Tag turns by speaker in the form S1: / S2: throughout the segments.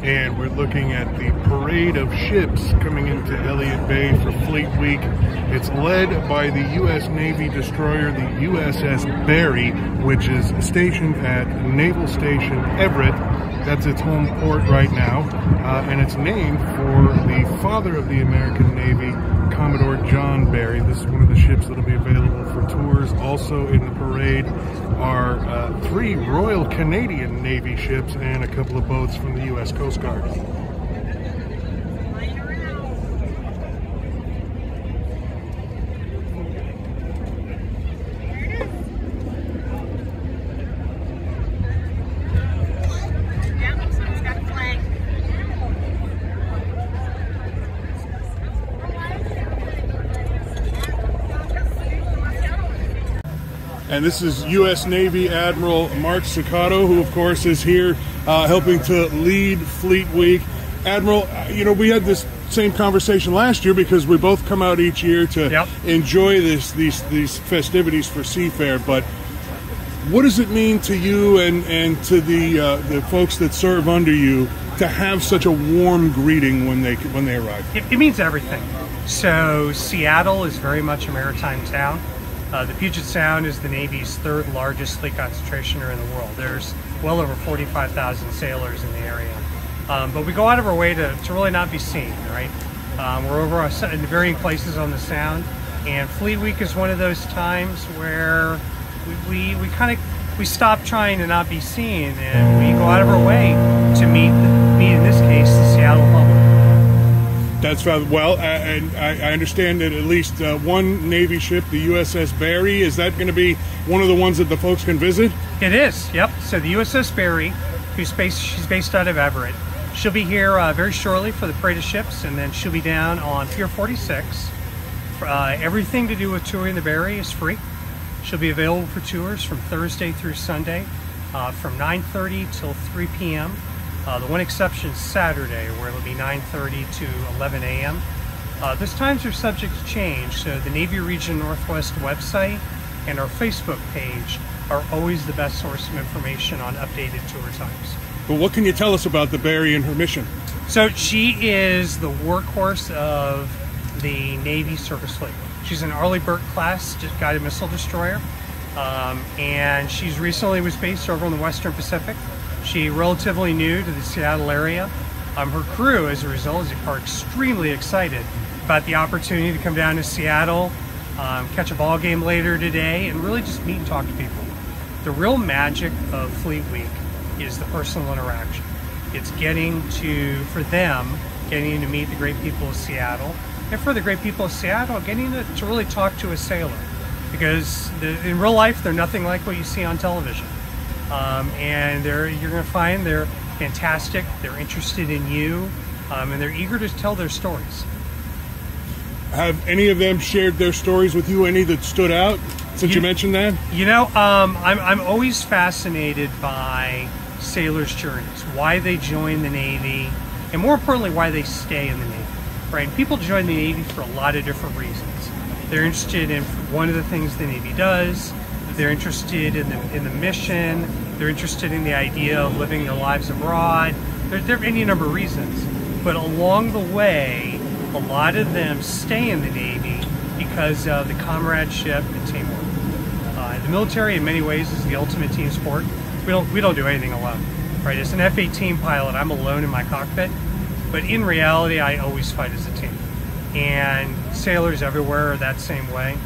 S1: And we're looking at the parade of ships coming into Elliott Bay for Fleet Week. It's led by the U.S. Navy destroyer, the USS Barry, which is stationed at Naval Station Everett. That's its home port right now. And it's named for the father of the American Navy, Commodore John Barry. This is one of the ships that will be available for tours. Also in the parade are 3 Royal Canadian Navy ships and a couple of boats from the U.S. Coast Guard. And this is U.S. Navy Admiral Mark Ciccato, who of course is here helping to lead Fleet Week. Admiral, you know, we had this same conversation last year because we both come out each year to enjoy these festivities for Seafair. But what does it mean to you and to the folks that serve under you to have such a warm greeting when they arrive?
S2: It means everything. So Seattle is very much a maritime town. The Puget Sound is the Navy's 3rd largest fleet concentration in the world. There's well over 45,000 sailors in the area. But we go out of our way to really not be seen, right? We're over in varying places on the Sound, and Fleet Week is one of those times where we stop trying to not be seen, and we go out of our way to meet in this case, the Seattle public.
S1: That's right. Well, and I understand that at least one Navy ship, the USS Barry, is that going to be one of the ones that the folks can visit?
S2: It is, yep. So the USS Barry, she's based out of Everett. She'll be here very shortly for the parade of ships, and then she'll be down on Pier 46. Everything to do with touring the Barry is free. She'll be available for tours from Thursday through Sunday from 9:30 till 3 p.m. The one exception is Saturday, where it'll be 9:30 to 11 a.m. Those times are subject to change, so the Navy Region Northwest website and our Facebook page are always the best source of information on updated tour times.
S1: But what can you tell us about the Barry and her mission?
S2: So she is the workhorse of the Navy surface fleet. She's an Arleigh Burke class guided missile destroyer, and she's recently was based over in the Western Pacific. She's relatively new to the Seattle area. Her crew, as a result, are extremely excited about the opportunity to come down to Seattle, catch a ball game later today, and really just meet and talk to people. The real magic of Fleet Week is the personal interaction. It's getting to meet the great people of Seattle, and for the great people of Seattle, getting to really talk to a sailor. Because in real life, they're nothing like what you see on television. And you're going to find they're fantastic, they're interested in you, and they're eager to tell their stories.
S1: Have any of them shared their stories with you, any that stood out, since you mentioned that? You know,
S2: I'm always fascinated by sailors' journeys, why they join the Navy, and more importantly, why they stay in the Navy. Right? People join the Navy for a lot of different reasons. They're interested in one of the things the Navy does. They're interested in the mission. They're interested in the idea of living their lives abroad. There are any number of reasons. But along the way, a lot of them stay in the Navy because of the comradeship and teamwork. The military, in many ways, is the ultimate team sport. We don't do anything alone. Right? As an F-18 pilot, I'm alone in my cockpit. But in reality, I always fight as a team. And sailors everywhere are that same way.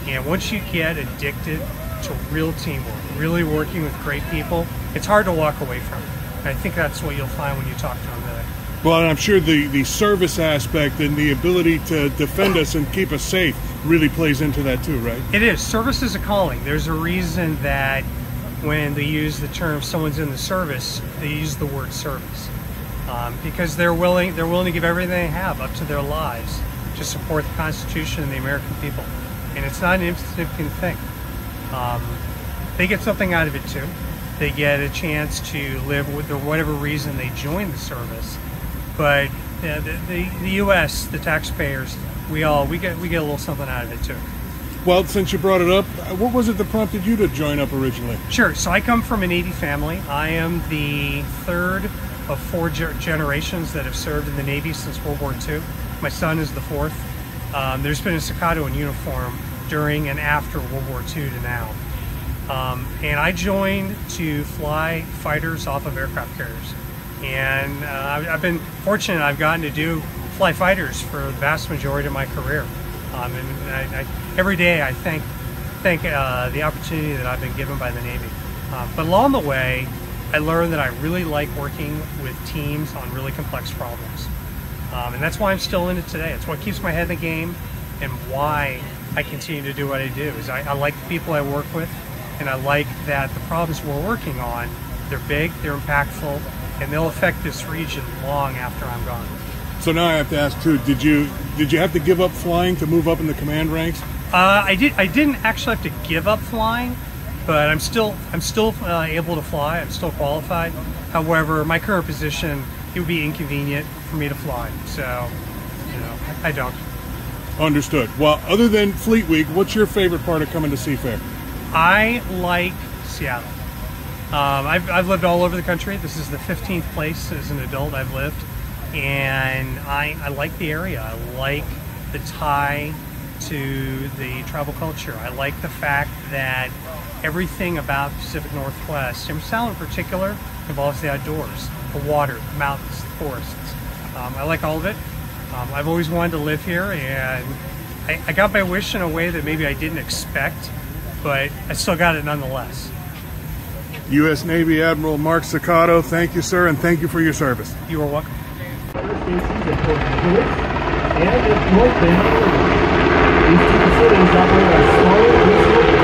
S2: And once you get addicted to real teamwork, really working with great people, it's hard to walk away from it. And I think that's what you'll find when you talk to them today.
S1: Well, and I'm sure the service aspect and the ability to defend us and keep us safe really plays into that too, right?
S2: It is. Service is a calling. There's a reason that when they use the term "someone's in the service," they use the word service, because they're willing to give everything they have up to their lives to support the Constitution and the American people, and it's not an insignificant thing. They get something out of it too. They get a chance to live with whatever reason they join the service. But the U.S., the taxpayers, we get a little something out of it too.
S1: Well, since you brought it up, what was it that prompted you to join up originally?
S2: Sure. So I come from a Navy family. I am the third of four generations that have served in the Navy since World War II. My son is the fourth. There's been a Staccato in uniform during and after World War II to now. And I joined to fly fighters off of aircraft carriers. And I've been fortunate. I've gotten to fly fighters for the vast majority of my career. And every day I thank the opportunity that I've been given by the Navy. But along the way, I learned that I really like working with teams on really complex problems. And that's why I'm still in it today. It's what keeps my head in the game and why I continue to do what I do. Is I like the people I work with, and I like that the problems we're working on, they're big, they're impactful, and they'll affect this region long after I'm gone.
S1: So now I have to ask too, did you have to give up flying to move up in the command ranks?
S2: I didn't actually have to give up flying, but I'm still able to fly. I'm still qualified. However, my current position, it would be inconvenient for me to fly. So, I don't.
S1: Understood. Well, other than Fleet Week, what's your favorite part of coming to Seafair?
S2: I like Seattle. I've lived all over the country. This is the 15th place as an adult I've lived, and I like the area. I like the tie to the tribal culture. I like the fact that everything about the Pacific Northwest, Jim Sound in particular, involves the outdoors, the water, the mountains, the forests. I like all of it. I've always wanted to live here, and I got my wish in a way that maybe I didn't expect, but I still got it nonetheless.
S3: U.S. Navy Admiral Mark Staccato, thank you, sir, and thank you for your service.
S2: You are welcome.
S4: These two facilities operate on smaller, reasonable,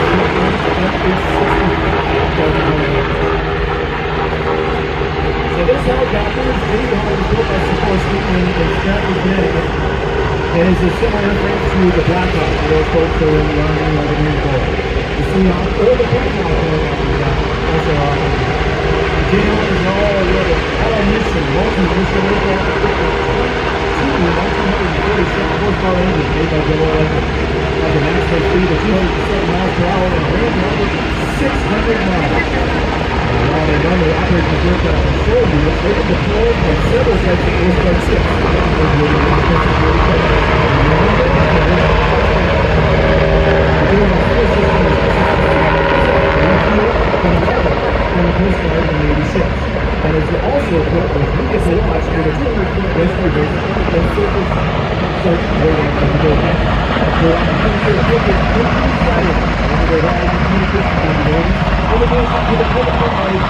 S4: So this helicopter is built by Sikorsky in Stratford, Connecticut. It is a similar airframe to the Black Hawk for those folks who are in the Army or the Marine Corps. You see all the Black Hawk helicopters also are. The J-1 is all on mission, multi-mission aircraft. 1947 horsepower engine made by General Electric. Has a maximum speed of 207 miles per hour and a range of 600 miles. While they normally operate the aircraft control units, they can deploy on several types of Coast Guard ships, including national security credits. The General Fuel System is refuel from the Coast Guard and Navy ships. And is also equipped with vehicle launch with a 200-foot rescue base and surface search waiting for the building. So I'm going to look at inside of whether they have communication capabilities, in addition to the critical knowledge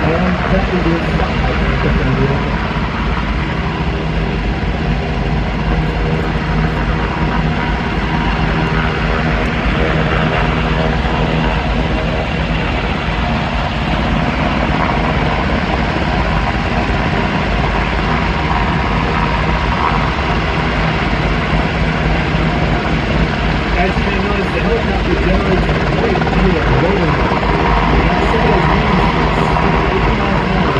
S4: and exactly the inside of the building. As you may notice, the helicopter generates a great deal of rolling. And some of those winds, 50 miles an hour,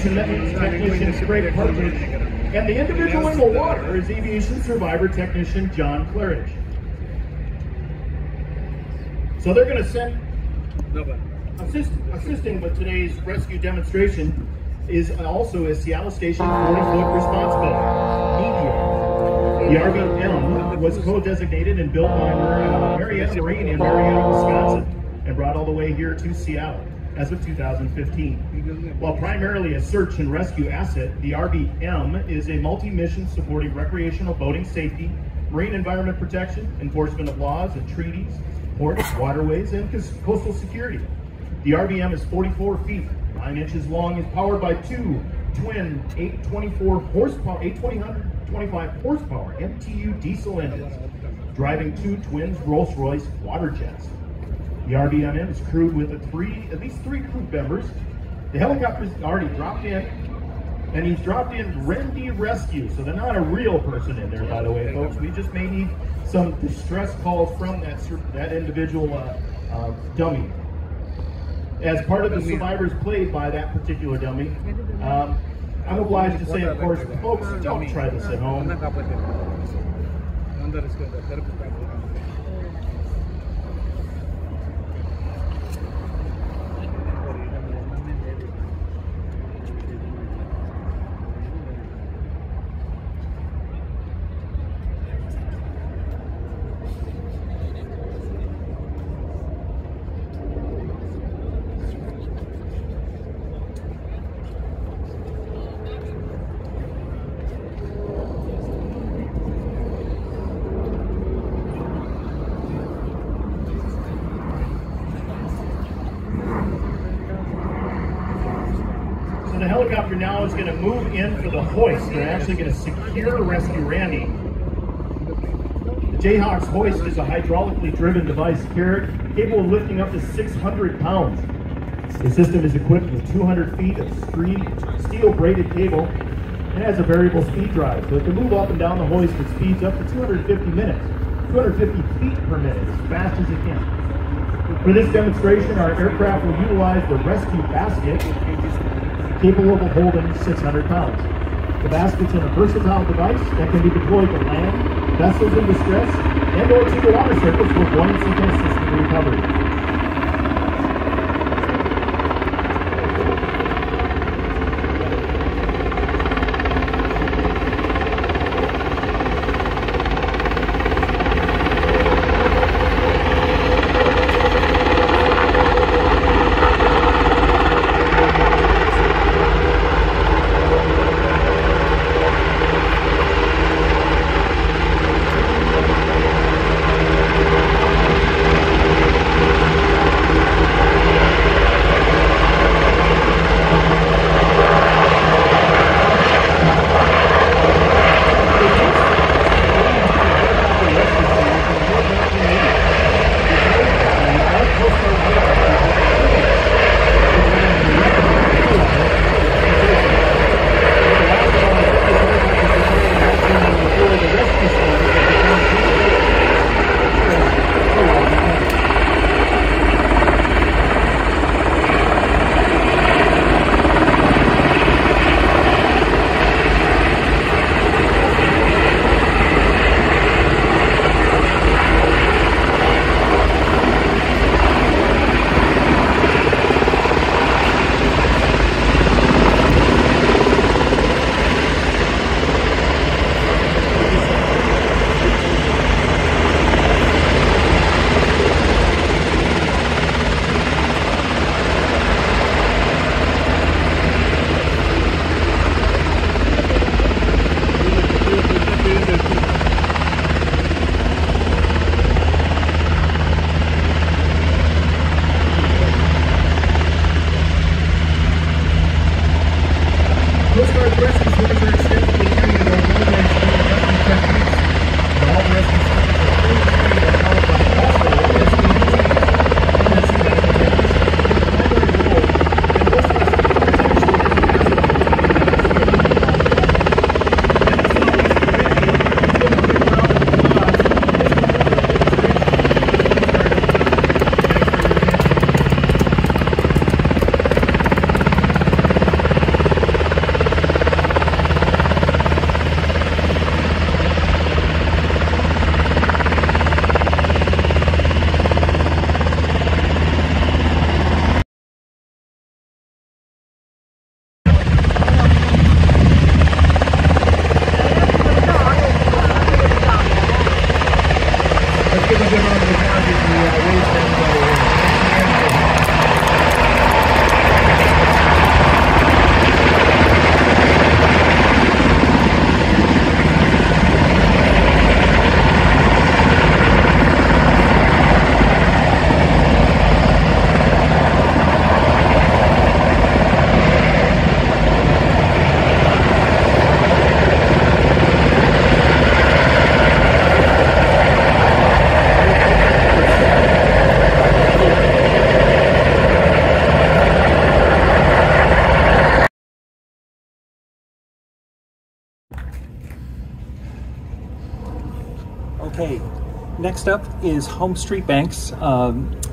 S4: aviation technician Greg Partridge, and the individual in the water is aviation survivor technician John Claridge. So they're going to send, assisting with today's rescue demonstration is also a Seattle Station 40-foot response boat, Meteor. The RVM was co-designated and built by Marietta Marine in Marietta, Wisconsin, and brought all the way here to Seattle as of 2015. While primarily a search and rescue asset, the RVM is a multi-mission supporting recreational boating safety, marine environment protection, enforcement of laws and treaties, ports, waterways, and coastal security. The RVM is 44 feet, 9 inches long, is powered by two twin 825 horsepower MTU diesel engines, driving two twins Rolls-Royce water jets. The RVM is crewed with at least three crew members. The helicopter's already dropped in, and he's dropped in Rendy Rescue, so they're not a real person in there, by the way, folks. We just may need some distress calls from that individual dummy. As part of the survivors played by that particular dummy, I'm obliged to say, of course, folks, don't try this at home. The helicopter now is going to move in for the hoist. They're actually going to secure rescue Randy. The Jayhawk's hoist is a hydraulically driven device capable of lifting up to 600 pounds. The system is equipped with 200 feet of steel braided cable and has a variable speed drive. So it can move up and down the hoist at speeds up to 250 feet per minute, as fast as it can. For this demonstration, our aircraft will utilize the rescue basket, capable of holding 600 pounds. The basket's in a versatile device that can be deployed to land, vessels in distress, and or to the water surface for buoyancy and assisted recovery.
S5: Okay, next up is Home Street Bank's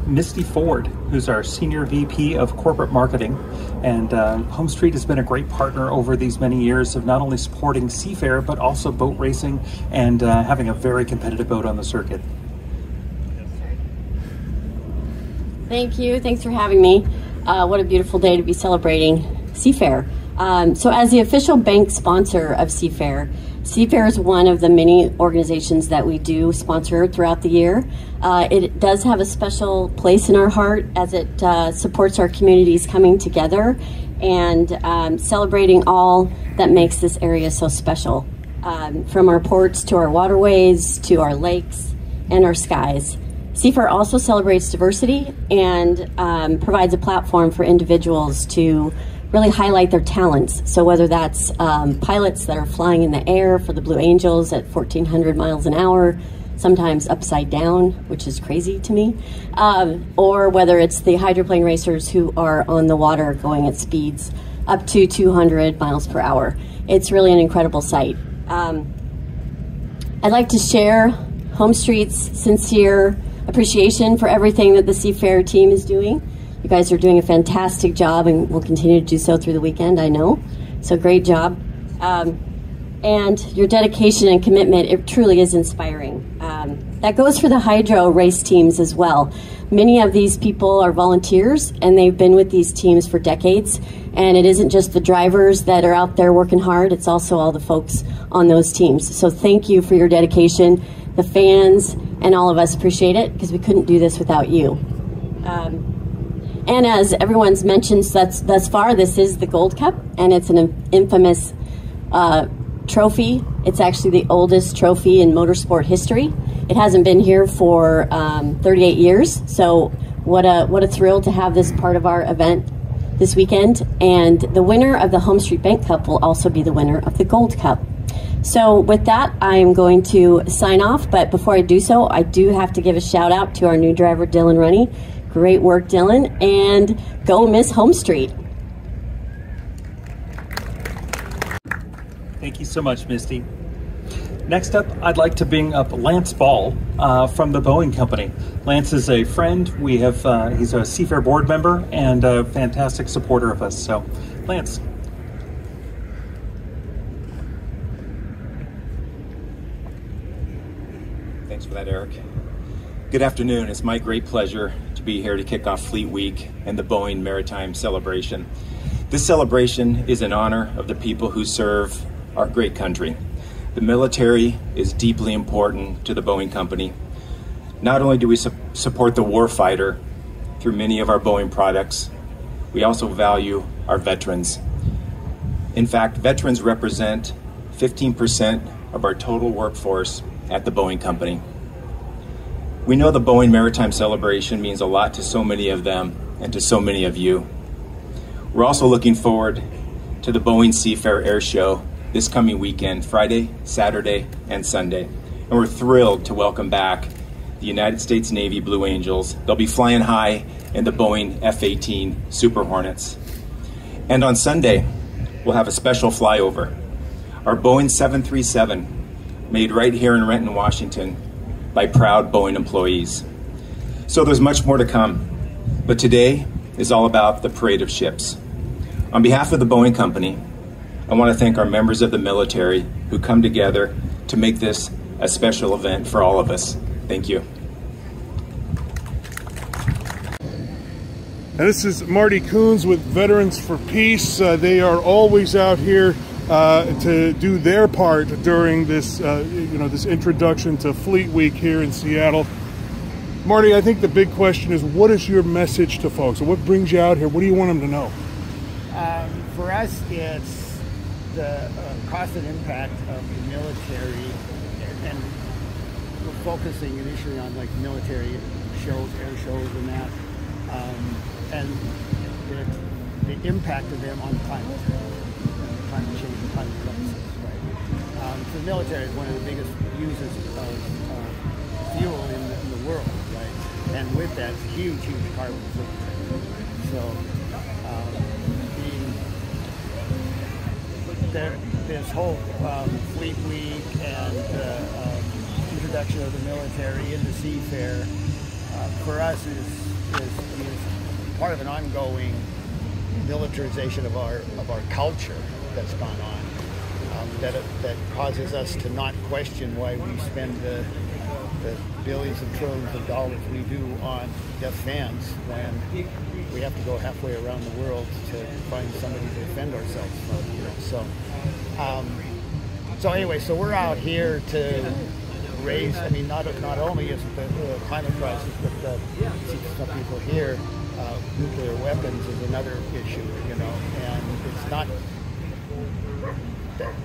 S5: Misty Ford, who's our Senior VP of Corporate Marketing. And Home Street has been a great partner over these many years of not only supporting Seafair, but also boat racing and having a very competitive boat on the circuit.
S6: Thank you. Thanks for having me. What a beautiful day to be celebrating Seafair. So as the official bank sponsor of Seafair, Seafair is one of the many organizations that we do sponsor throughout the year. It does have a special place in our heart as it supports our communities coming together and celebrating all that makes this area so special. From our ports to our waterways to our lakes and our skies. Seafair also celebrates diversity and provides a platform for individuals to really highlight their talents. So whether that's pilots that are flying in the air for the Blue Angels at 1,400 miles an hour, sometimes upside down, which is crazy to me, or whether it's the hydroplane racers who are on the water going at speeds up to 200 miles per hour. It's really an incredible sight. I'd like to share Home Street's sincere appreciation for everything that the Seafair team is doing. You guys are doing a fantastic job and will continue to do so through the weekend, I know. So great job. And your dedication and commitment, it truly is inspiring. That goes for the hydro race teams as well. Many of these people are volunteers and they've been with these teams for decades. And it isn't just the drivers that are out there working hard, it's also all the folks on those teams. So thank you for your dedication. The fans and all of us appreciate it because we couldn't do this without you. And as everyone's mentioned thus far, this is the Gold Cup, and it's an infamous trophy. It's actually the oldest trophy in motorsport history. It hasn't been here for 38 years, so what a thrill to have this part of our event this weekend. And the winner of the Home Street Bank Cup will also be the winner of the Gold Cup. So with that, I'm going to sign off, but before I do so, I do have to give a shout out to our new driver, Dylan Runny. Great work, Dylan, and go Miss Home Street.
S5: Thank you so much, Misty. Next up, I'd like to bring up Lance Ball from the Boeing Company. Lance is a friend. He's a Seafair board member and a fantastic supporter of us. So, Lance.
S7: Thanks for that, Eric. Good afternoon. It's my great pleasure to be here to kick off Fleet Week and the Boeing Maritime Celebration. This celebration is in honor of the people who serve our great country. The military is deeply important to the Boeing Company. Not only do we support the warfighter through many of our Boeing products, we also value our veterans. In fact, veterans represent 15% of our total workforce at the Boeing Company. We know the Boeing Maritime Celebration means a lot to so many of them and to so many of you. We're also looking forward to the Boeing Seafair Air Show this coming weekend, Friday, Saturday, and Sunday. And we're thrilled to welcome back the United States Navy Blue Angels. They'll be flying high in the Boeing F-18 Super Hornets. And on Sunday, we'll have a special flyover. Our Boeing 737, made right here in Renton, Washington, by proud Boeing employees. So there's much more to come, but today is all about the parade of ships. On behalf of the Boeing Company, I want to thank our members of the military who come together to make this a special event for all of us. Thank you.
S3: And this is Marty Coons with Veterans for Peace. They are always out here to do their part during this, this introduction to Fleet Week here in Seattle. Marty, I think the big question is, what is your message to folks? What brings you out here? What do you want them to know?
S8: For us, it's the cost and impact of the military, and we're focusing initially on like military shows, air shows, and that, and the impact of them on climate change and climate crisis, right? So the military is one of the biggest users of fuel in the world, right? And with that, huge carbon footprint. So this whole Fleet Week and introduction of the military into Seafair for us is part of an ongoing militarization of our culture that's gone on. That causes us to not question why we spend the billions and trillions of dollars we do on defense when we have to go halfway around the world to find somebody to defend ourselves from. So anyway, so we're out here to raise. I mean, not only is it the climate crisis, but see some people here. Nuclear weapons is another issue, and it's not.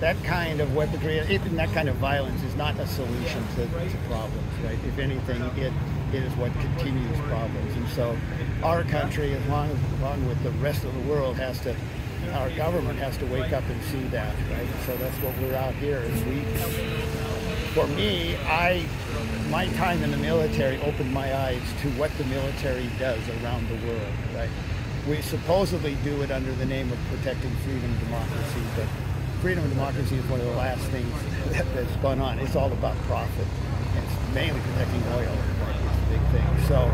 S8: That kind of weaponry, even that kind of violence, is not a solution to problems, right? If anything, it is what continues problems. And so our country, along with the rest of the world, our government has to wake up and see that, right? So that's what we're out here. For me, my time in the military opened my eyes to what the military does around the world, right? We supposedly do it under the name of protecting freedom and democracy, but freedom and democracy is one of the last things that's gone on. It's all about profit. It's mainly protecting oil. Right? It's the big thing. So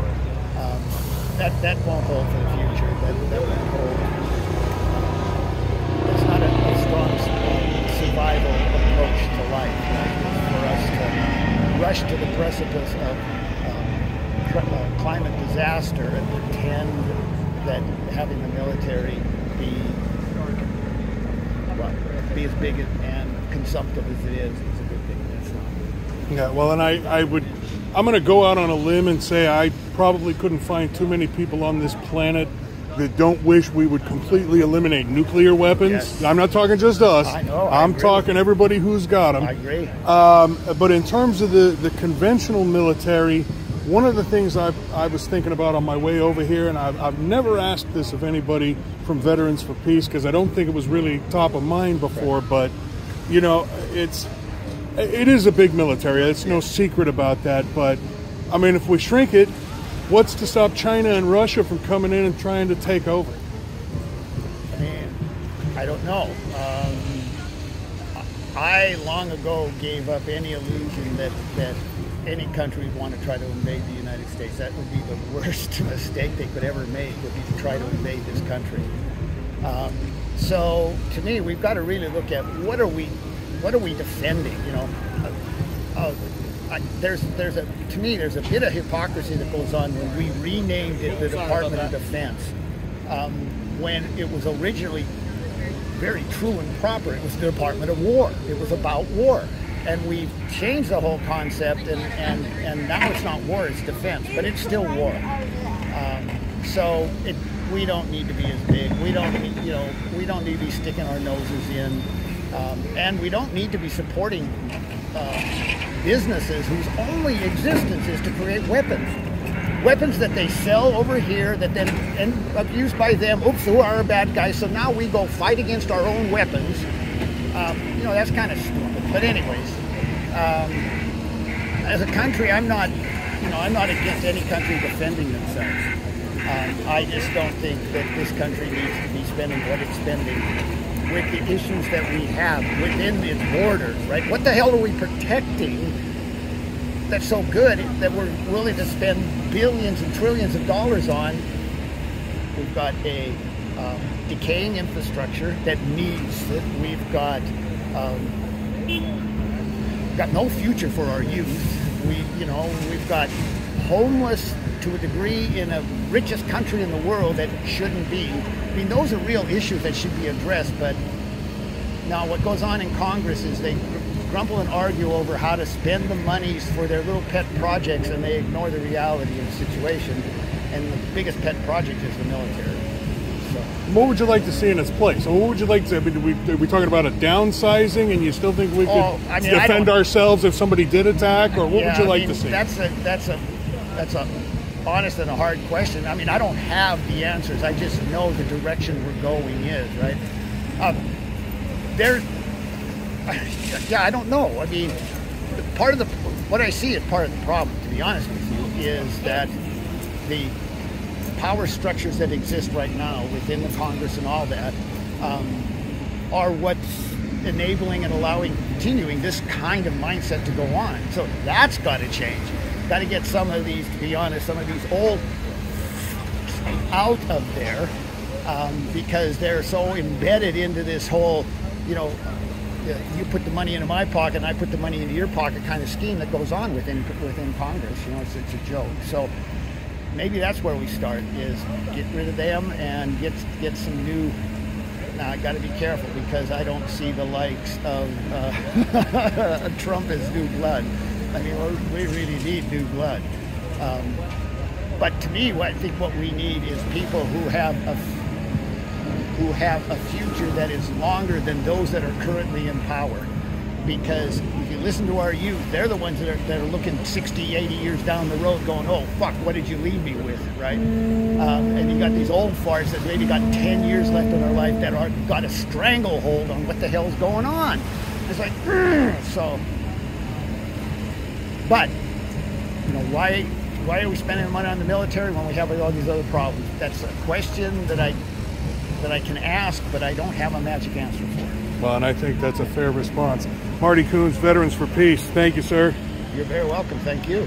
S8: that won't hold for the future. That won't hold. It's not a strong survival approach to life. Right? It's for us to rush to the precipice of climate disaster and pretend that having the military be as big and consumptive as it is a good thing. That's not.
S3: Yeah, well, and I'm going to go out on a limb and say I probably couldn't find too many people on this planet that don't wish we would completely eliminate nuclear weapons.
S8: Yes.
S3: I'm not talking just us.
S8: I know.
S3: I'm talking everybody who's got them.
S8: I agree.
S3: But in terms of the conventional military, one of the things I was thinking about on my way over here, and I've never asked this of anybody from Veterans for Peace because I don't think it was really top of mind before, but it is a big military. It's no secret about that. But I mean, if we shrink it, what's to stop China and Russia from coming in and trying to take over?
S8: I mean, I don't know. I long ago gave up any illusion that any country would want to try to invade the United States. That would be the worst mistake they could ever make, would be to try to invade this country. So to me, we've got to really look at what are we defending? To me, there's a bit of hypocrisy that goes on when we renamed it the Department of Defense, when it was originally very true and proper. It was the Department of War. It was about war. And we've changed the whole concept, and now it's not war, it's defense, but it's still war. So we don't need to be as big. We don't need to be sticking our noses in, and we don't need to be supporting businesses whose only existence is to create weapons that they sell over here that then end up used by them. Oops, who are our bad guys? So now we go fight against our own weapons. That's kind of stupid. But anyways, as a country, I'm not against any country defending themselves. I just don't think that this country needs to be spending what it's spending with the issues that we have within its borders, right? What the hell are we protecting that's so good that we're willing to spend billions and trillions of dollars on? We've got a decaying infrastructure that needs it. We've got no future for our youth. We've got homeless to a degree in the richest country in the world that shouldn't be. I mean, those are real issues that should be addressed, but now what goes on in Congress is they grumble and argue over how to spend the monies for their little pet projects, and they ignore the reality of the situation, and the biggest pet project is the military. So.
S3: What would you like to see in its place? Or what would you like to? Are we talking about a downsizing, and you still think we could defend ourselves if somebody did attack, or what would you like to see? That's
S8: a honest and a hard question. I mean, I don't have the answers. I just know the direction we're going is right. I don't know. I mean, what I see as part of the problem, to be honest with you, is that the power structures that exist right now within the Congress and all that are what's enabling and allowing, continuing this kind of mindset to go on. So that's got to change. Got to get some of these, to be honest, some of these old out of there, because they're so embedded into this whole, you know, you put the money into my pocket and I put the money into your pocket kind of scheme that goes on within Congress. You know, it's a joke. So maybe that's where we start, is get rid of them and get some new. Now I got to be careful, because I don't see the likes of Trump as new blood. I mean, we really need new blood. But to me, I think what we need is people who have a future that is longer than those that are currently in power. Because if you listen to our youth, they're the ones that are looking 60, 80 years down the road going, oh, fuck, what did you leave me with, right? And you got these old farts that maybe got 10 years left in their life that got a stranglehold on what the hell's going on. It's like, so. But, you know, why are we spending money on the military when we have all these other problems? That's a question that I can ask, but I don't have a magic answer for.
S3: Well, and I think that's a fair response. Marty Coons, Veterans for Peace. Thank you, sir.
S8: You're very welcome. Thank you.